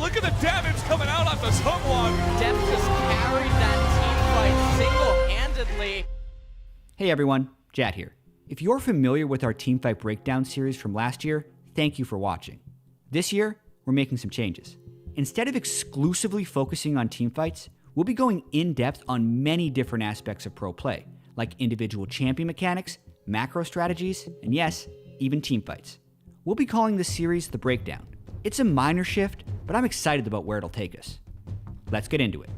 look at the damage coming out onto someone. Deft just carried that team fight single-handedly. Hey everyone, Jad here. If you're familiar with our Teamfight Breakdown series from last year, thank you for watching. This year, we're making some changes. Instead of exclusively focusing on teamfights, we'll be going in depth on many different aspects of pro play, like individual champion mechanics, macro strategies, and yes, even teamfights. We'll be calling this series The Breakdown. It's a minor shift, but I'm excited about where it'll take us. Let's get into it.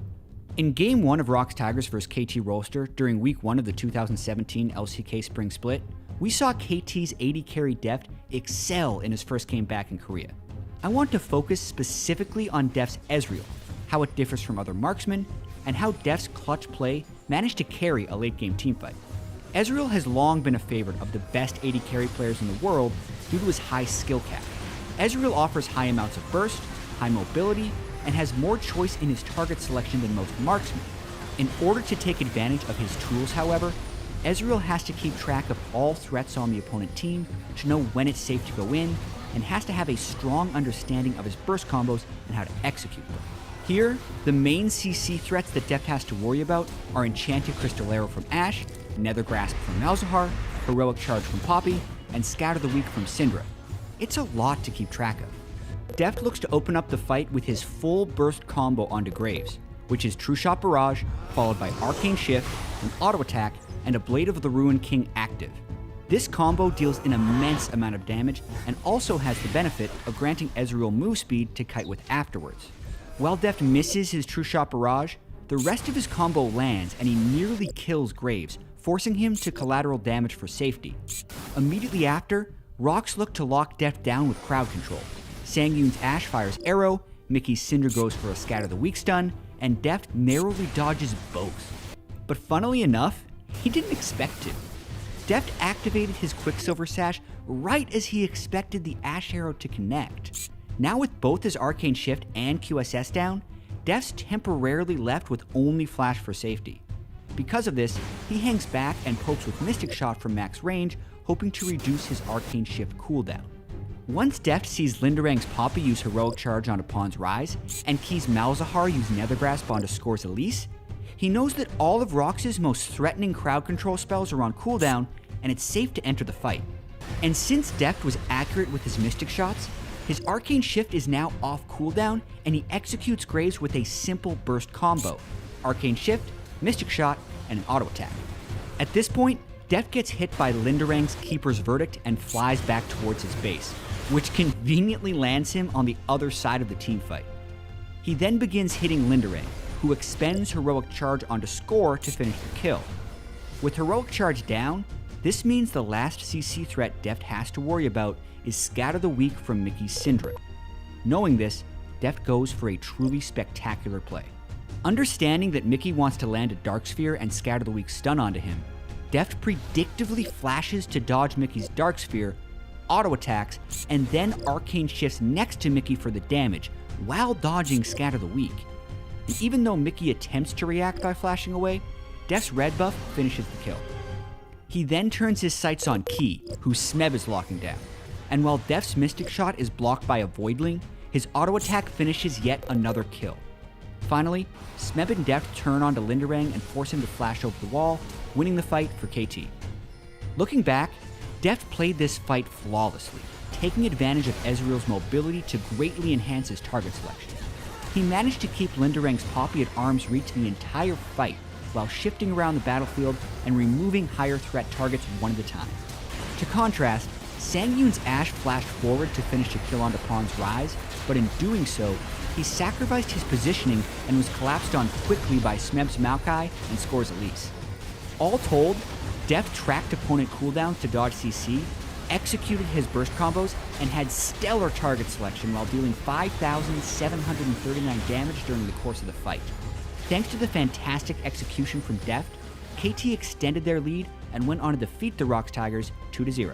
In Game 1 of ROX Tigers vs KT Rolster during Week 1 of the 2017 LCK Spring Split, we saw KT's AD carry Deft excel in his first game back in Korea. I want to focus specifically on Deft's Ezreal, how it differs from other marksmen, and how Deft's clutch play managed to carry a late-game teamfight. Ezreal has long been a favorite of the best AD carry players in the world due to his high skill cap. Ezreal offers high amounts of burst, high mobility, and has more choice in his target selection than most marksmen. In order to take advantage of his tools, however, Ezreal has to keep track of all threats on the opponent team to know when it's safe to go in, and has to have a strong understanding of his burst combos and how to execute them. Here, the main CC threats that Deft has to worry about are Enchanted Crystal Arrow from Ashe, Nether Grasp from Malzahar, Heroic Charge from Poppy, and Scatter the Weak from Syndra. It's a lot to keep track of. Deft looks to open up the fight with his full burst combo onto Graves, which is True Shot Barrage, followed by Arcane Shift, an auto attack, and a Blade of the Ruined King active. This combo deals an immense amount of damage and also has the benefit of granting Ezreal move speed to kite with afterwards. While Deft misses his True Shot Barrage, the rest of his combo lands and he nearly kills Graves, forcing him to collateral damage for safety. Immediately after, ROX look to lock Deft down with crowd control. Sanguine's Ashe fires Arrow, Mickey's Cinder goes for a Scatter the Weak stun, and Deft narrowly dodges both. But funnily enough, he didn't expect to. Deft activated his Quicksilver Sash right as he expected the Ashe Arrow to connect. Now with both his Arcane Shift and QSS down, Deft's temporarily left with only Flash for safety. Because of this, he hangs back and pokes with Mystic Shot from max range, hoping to reduce his Arcane Shift cooldown. Once Deft sees Linderang's Poppy use Heroic Charge onto Pawn's Rise, and Key's Malzahar use Nether Grasp onto Score's Elise, he knows that all of Rox's most threatening crowd control spells are on cooldown, and it's safe to enter the fight. And since Deft was accurate with his Mystic Shots, his Arcane Shift is now off cooldown, and he executes Graves with a simple burst combo: Arcane Shift, Mystic Shot, and an auto attack. At this point, Deft gets hit by Linderang's Keeper's Verdict and flies back towards his base, which conveniently lands him on the other side of the teamfight. He then begins hitting Linderang, who expends Heroic Charge onto Score to finish the kill. With Heroic Charge down, this means the last CC threat Deft has to worry about is Scatter the Weak from Mickey's Syndra. Knowing this, Deft goes for a truly spectacular play. Understanding that Mickey wants to land a Dark Sphere and Scatter the Weak stun onto him, Deft predictively flashes to dodge Mickey's Dark Sphere, auto attacks, and then Arcane Shifts next to Mickey for the damage, while dodging Scatter the Weak. And even though Mickey attempts to react by flashing away, Deft's red buff finishes the kill. He then turns his sights on Key, who Smeb is locking down, and while Deft's Mystic Shot is blocked by a Voidling, his auto attack finishes yet another kill. Finally, Smeb and Deft turn onto Linderang and force him to flash over the wall, winning the fight for KT. Looking back, Deft played this fight flawlessly, taking advantage of Ezreal's mobility to greatly enhance his target selection. He managed to keep Linderang's Poppy at arm's reach the entire fight, while shifting around the battlefield and removing higher threat targets one at a time. To contrast, Sanguine's Ashe flashed forward to finish a kill onto Pawn's Rise, but in doing so, he sacrificed his positioning and was collapsed on quickly by Smeb's Maokai and Score's Elise. All told, Deft tracked opponent cooldowns to dodge CC, executed his burst combos, and had stellar target selection while dealing 5,739 damage during the course of the fight. Thanks to the fantastic execution from Deft, KT extended their lead and went on to defeat the ROX Tigers 2-0.